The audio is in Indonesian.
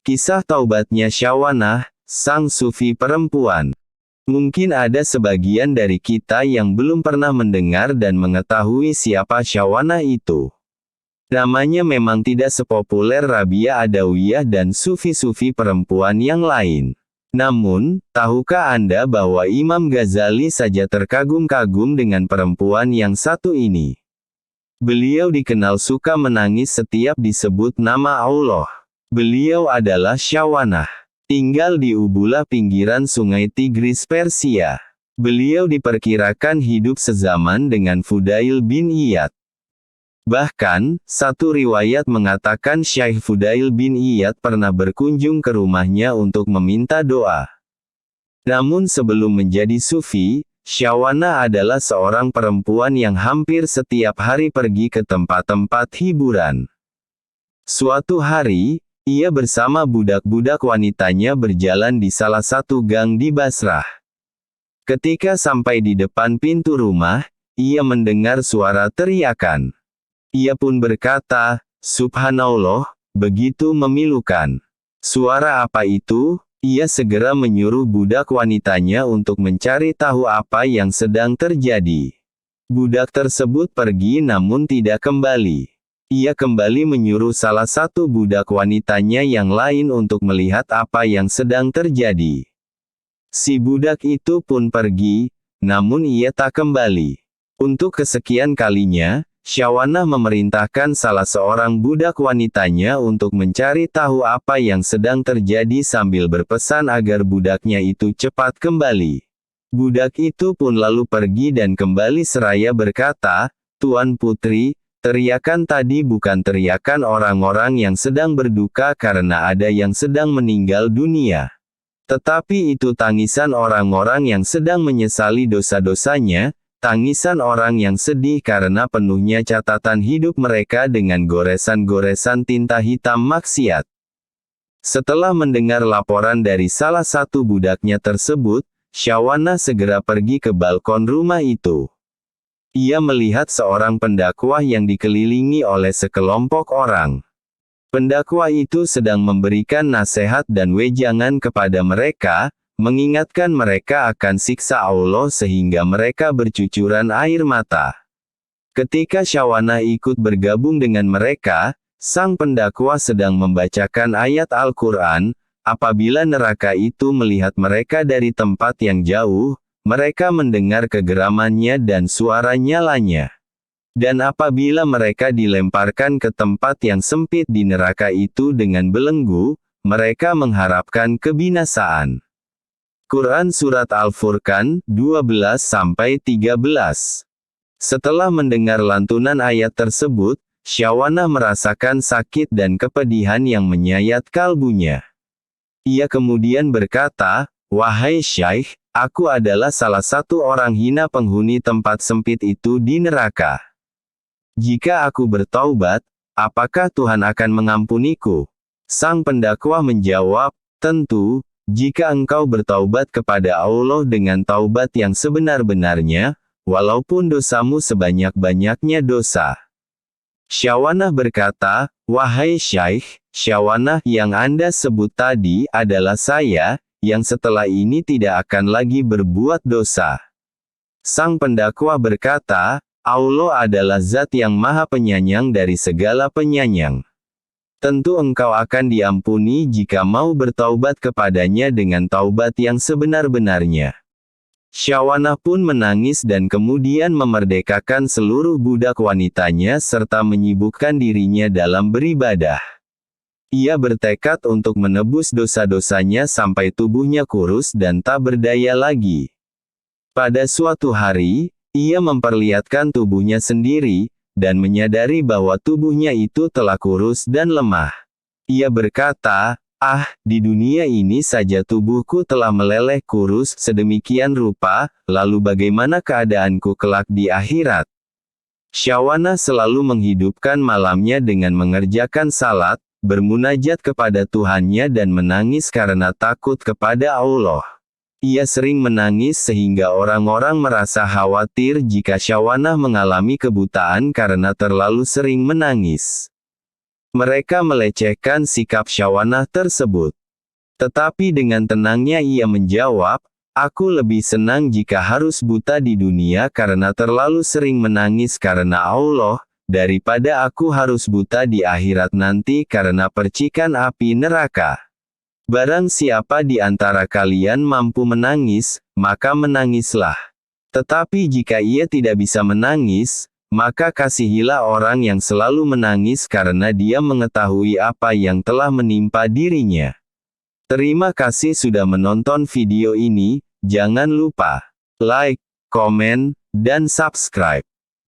Kisah taubatnya Syawanah, sang sufi perempuan. Mungkin ada sebagian dari kita yang belum pernah mendengar dan mengetahui siapa Syawanah itu. Namanya memang tidak sepopuler Rabia Adawiyah dan sufi-sufi perempuan yang lain. Namun, tahukah Anda bahwa Imam Ghazali saja terkagum-kagum dengan perempuan yang satu ini? Beliau dikenal suka menangis setiap disebut nama Allah. Beliau adalah Syawanah. Tinggal di Ubula pinggiran sungai Tigris Persia. Beliau diperkirakan hidup sezaman dengan Fudail bin Iyad. Bahkan, satu riwayat mengatakan Syekh Fudail bin Iyad pernah berkunjung ke rumahnya untuk meminta doa. Namun sebelum menjadi sufi, Syawanah adalah seorang perempuan yang hampir setiap hari pergi ke tempat-tempat hiburan. Suatu hari, ia bersama budak-budak wanitanya berjalan di salah satu gang di Basrah. Ketika sampai di depan pintu rumah, ia mendengar suara teriakan. Ia pun berkata, "Subhanallah, begitu memilukan. Suara apa itu?" Ia segera menyuruh budak wanitanya untuk mencari tahu apa yang sedang terjadi. Budak tersebut pergi namun tidak kembali. Ia kembali menyuruh salah satu budak wanitanya yang lain untuk melihat apa yang sedang terjadi. Si budak itu pun pergi, namun ia tak kembali. Untuk kesekian kalinya, Syawanah memerintahkan salah seorang budak wanitanya untuk mencari tahu apa yang sedang terjadi sambil berpesan agar budaknya itu cepat kembali. Budak itu pun lalu pergi dan kembali seraya berkata, "Tuan Putri, teriakan tadi bukan teriakan orang-orang yang sedang berduka karena ada yang sedang meninggal dunia. Tetapi itu tangisan orang-orang yang sedang menyesali dosa-dosanya, tangisan orang yang sedih karena penuhnya catatan hidup mereka dengan goresan-goresan tinta hitam maksiat." Setelah mendengar laporan dari salah satu budaknya tersebut, Syawanah segera pergi ke balkon rumah itu. Ia melihat seorang pendakwah yang dikelilingi oleh sekelompok orang. Pendakwah itu sedang memberikan nasihat dan wejangan kepada mereka, mengingatkan mereka akan siksa Allah sehingga mereka bercucuran air mata. Ketika Syawanah ikut bergabung dengan mereka, sang pendakwa sedang membacakan ayat Al-Quran. Apabila neraka itu melihat mereka dari tempat yang jauh, mereka mendengar kegeramannya dan suara nyalanya. Dan apabila mereka dilemparkan ke tempat yang sempit di neraka itu dengan belenggu, mereka mengharapkan kebinasaan. Quran Surat Al-Furqan, 12-13. Setelah mendengar lantunan ayat tersebut, Syawanah merasakan sakit dan kepedihan yang menyayat kalbunya. Ia kemudian berkata, "Wahai Syekh, aku adalah salah satu orang hina penghuni tempat sempit itu di neraka. Jika aku bertaubat, apakah Tuhan akan mengampuniku?" Sang pendakwah menjawab, "Tentu, jika engkau bertaubat kepada Allah dengan taubat yang sebenar-benarnya, walaupun dosamu sebanyak-banyaknya dosa." Syawanah berkata, "Wahai Syekh, Syawanah yang Anda sebut tadi adalah saya, yang setelah ini tidak akan lagi berbuat dosa." Sang pendakwa berkata, "Allah adalah zat yang maha penyayang dari segala penyayang. Tentu engkau akan diampuni jika mau bertaubat kepadanya dengan taubat yang sebenar-benarnya." Syawanah pun menangis dan kemudian memerdekakan seluruh budak wanitanya serta menyibukkan dirinya dalam beribadah. Ia bertekad untuk menebus dosa-dosanya sampai tubuhnya kurus dan tak berdaya lagi. Pada suatu hari, ia memperlihatkan tubuhnya sendiri, dan menyadari bahwa tubuhnya itu telah kurus dan lemah. Ia berkata, di dunia ini saja tubuhku telah meleleh kurus sedemikian rupa, lalu bagaimana keadaanku kelak di akhirat?" Syawanah selalu menghidupkan malamnya dengan mengerjakan salat, bermunajat kepada Tuhannya dan menangis karena takut kepada Allah. Ia sering menangis sehingga orang-orang merasa khawatir jika Syawanah mengalami kebutaan karena terlalu sering menangis. Mereka melecehkan sikap Syawanah tersebut. Tetapi dengan tenangnya ia menjawab, aku lebih senang jika harus buta di dunia karena terlalu sering menangis karena Allah, daripada aku harus buta di akhirat nanti karena percikan api neraka. Barang siapa di antara kalian mampu menangis, maka menangislah. Tetapi jika ia tidak bisa menangis, maka kasihilah orang yang selalu menangis karena dia mengetahui apa yang telah menimpa dirinya. Terima kasih sudah menonton video ini, jangan lupa like, komen, dan subscribe.